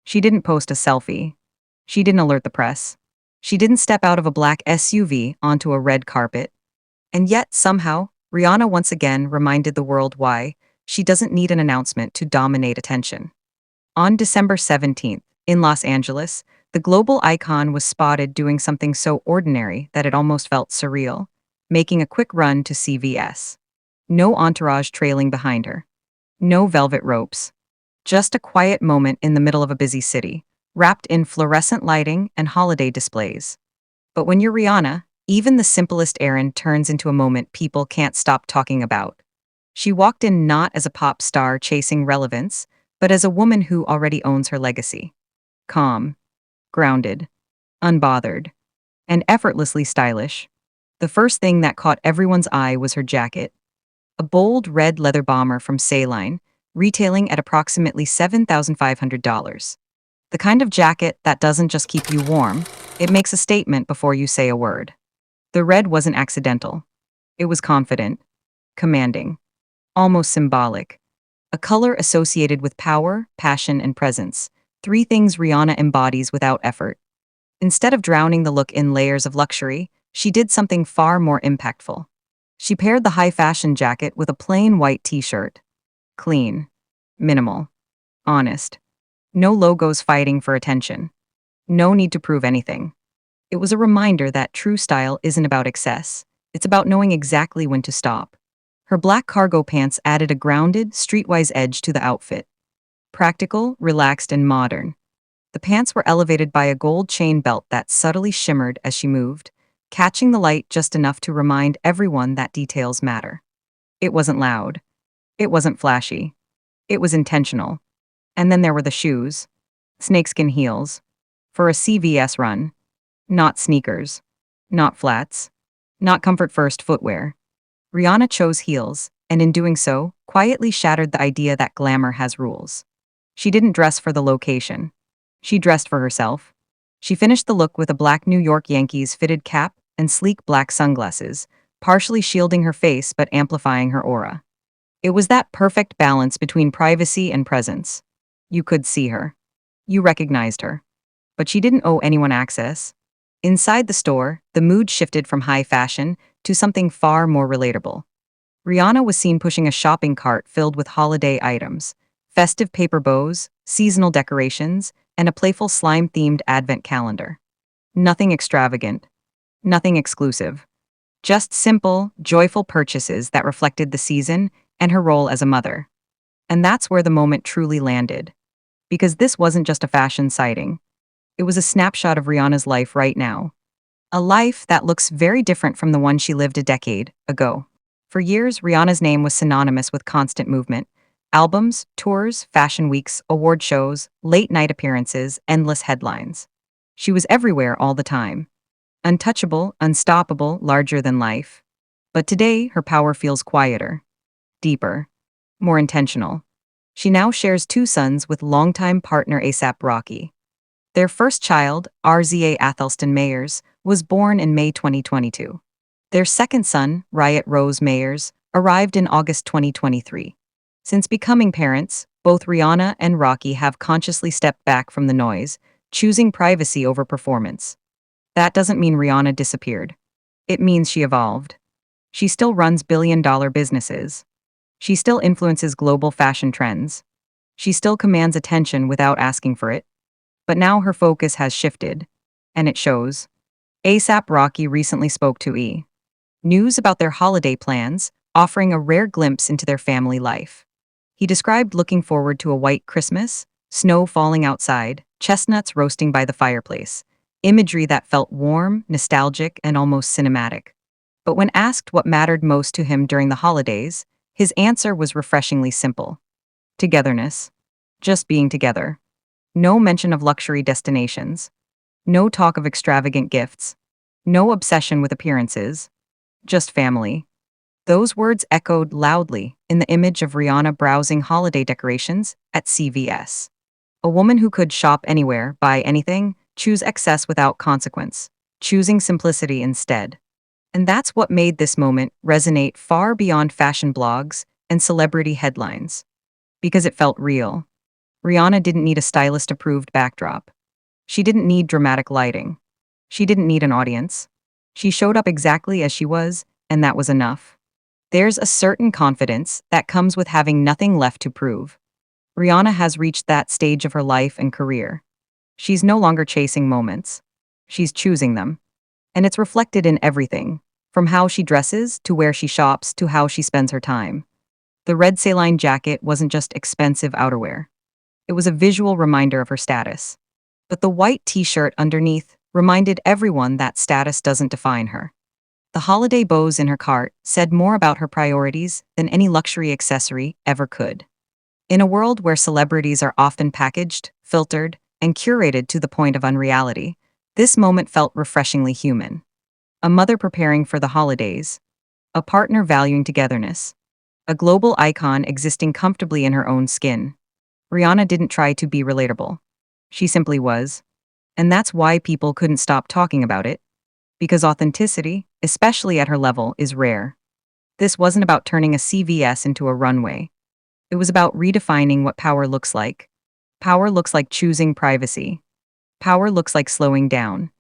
She didn't post a selfie. She didn't alert the press. She didn't step out of a black SUV onto a red carpet. And yet, somehow, Rihanna once again reminded the world why she doesn't need an announcement to dominate attention. On December 17th, in Los Angeles, the global icon was spotted doing something so ordinary that it almost felt surreal, making a quick run to CVS. No entourage trailing behind her. No velvet ropes. Just a quiet moment in the middle of a busy city, wrapped in fluorescent lighting and holiday displays. But when you're Rihanna, even the simplest errand turns into a moment people can't stop talking about. She walked in not as a pop star chasing relevance, but as a woman who already owns her legacy. Calm, grounded, unbothered, and effortlessly stylish. The first thing that caught everyone's eye was her jacket. A bold red leather bomber from Céline, retailing at approximately $7,500. The kind of jacket that doesn't just keep you warm, it makes a statement before you say a word. The red wasn't accidental. It was confident, commanding, almost symbolic. A color associated with power, passion, and presence. Three things Rihanna embodies without effort. Instead of drowning the look in layers of luxury, she did something far more impactful. She paired the high-fashion jacket with a plain white t-shirt. Clean, minimal, honest. No logos fighting for attention. No need to prove anything. It was a reminder that true style isn't about excess. It's about knowing exactly when to stop. Her black cargo pants added a grounded, streetwise edge to the outfit. Practical, relaxed, and modern. The pants were elevated by a gold chain belt that subtly shimmered as she moved, catching the light just enough to remind everyone that details matter. It wasn't loud. It wasn't flashy. It was intentional. And then there were the shoes. Snakeskin heels. For a CVS run. Not sneakers. Not flats. Not comfort-first footwear. Rihanna chose heels, and in doing so, quietly shattered the idea that glamour has rules. She didn't dress for the location. She dressed for herself. She finished the look with a black New York Yankees fitted cap and sleek black sunglasses, partially shielding her face but amplifying her aura. It was that perfect balance between privacy and presence. You could see her. You recognized her. But she didn't owe anyone access. Inside the store, the mood shifted from high fashion to something far more relatable. Rihanna was seen pushing a shopping cart filled with holiday items, festive paper bows, seasonal decorations, and a playful slime-themed advent calendar. Nothing extravagant. Nothing exclusive. Just simple, joyful purchases that reflected the season and her role as a mother. And that's where the moment truly landed. Because this wasn't just a fashion sighting. It was a snapshot of Rihanna's life right now. A life that looks very different from the one she lived a decade ago. For years, Rihanna's name was synonymous with constant movement. Albums, tours, fashion weeks, award shows, late-night appearances, endless headlines. She was everywhere all the time. Untouchable, unstoppable, larger than life. But today, her power feels quieter. Deeper. More intentional. She now shares two sons with longtime partner A$AP Rocky. Their first child, RZA Mayers, was born in May 2022. Their second son, Riot Rose Mayers, arrived in August 2023. Since becoming parents, both Rihanna and Rocky have consciously stepped back from the noise, choosing privacy over performance. That doesn't mean Rihanna disappeared. It means she evolved. She still runs billion-dollar businesses. She still influences global fashion trends. She still commands attention without asking for it. But now her focus has shifted, and it shows. A$AP Rocky recently spoke to E! News about their holiday plans, offering a rare glimpse into their family life. He described looking forward to a white Christmas, snow falling outside, chestnuts roasting by the fireplace, imagery that felt warm, nostalgic, and almost cinematic. But when asked what mattered most to him during the holidays, his answer was refreshingly simple. Togetherness. Just being together. No mention of luxury destinations. No talk of extravagant gifts. No obsession with appearances. Just family. Those words echoed loudly in the image of Rihanna browsing holiday decorations at CVS. A woman who could shop anywhere, buy anything, choose excess without consequence, choosing simplicity instead. And that's what made this moment resonate far beyond fashion blogs and celebrity headlines. Because it felt real. Rihanna didn't need a stylist-approved backdrop. She didn't need dramatic lighting. She didn't need an audience. She showed up exactly as she was, and that was enough. There's a certain confidence that comes with having nothing left to prove. Rihanna has reached that stage of her life and career. She's no longer chasing moments. She's choosing them. And it's reflected in everything, from how she dresses to where she shops to how she spends her time. The red Céline jacket wasn't just expensive outerwear. It was a visual reminder of her status. But the white t-shirt underneath reminded everyone that status doesn't define her. The holiday bows in her cart said more about her priorities than any luxury accessory ever could. In a world where celebrities are often packaged, filtered, and curated to the point of unreality, this moment felt refreshingly human. A mother preparing for the holidays, a partner valuing togetherness, a global icon existing comfortably in her own skin. Rihanna didn't try to be relatable. She simply was. And that's why people couldn't stop talking about it. Because authenticity, especially at her level, is rare. This wasn't about turning a CVS into a runway. It was about redefining what power looks like. Power looks like choosing privacy. Power looks like slowing down.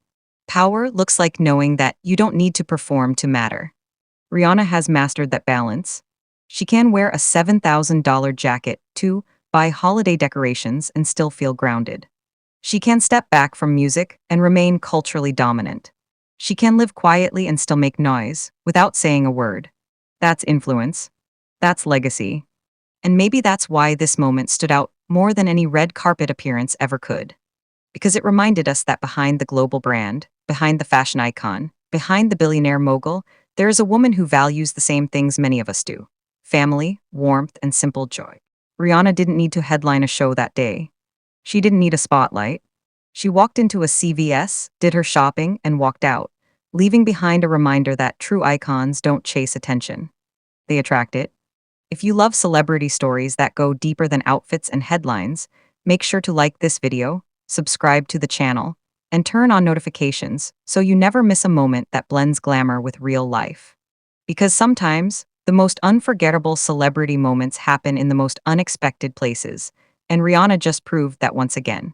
Power looks like knowing that you don't need to perform to matter. Rihanna has mastered that balance. She can wear a $7,000 jacket to buy holiday decorations and still feel grounded. She can step back from music and remain culturally dominant. She can live quietly and still make noise without saying a word. That's influence. That's legacy. And maybe that's why this moment stood out more than any red carpet appearance ever could. Because it reminded us that behind the global brand, behind the fashion icon, behind the billionaire mogul, there is a woman who values the same things many of us do: family, warmth, and simple joy. Rihanna didn't need to headline a show that day. She didn't need a spotlight. She walked into a CVS, did her shopping, and walked out, leaving behind a reminder that true icons don't chase attention. They attract it. If you love celebrity stories that go deeper than outfits and headlines, make sure to like this video, subscribe to the channel, and turn on notifications so you never miss a moment that blends glamour with real life. Because sometimes, the most unforgettable celebrity moments happen in the most unexpected places, and Rihanna just proved that once again.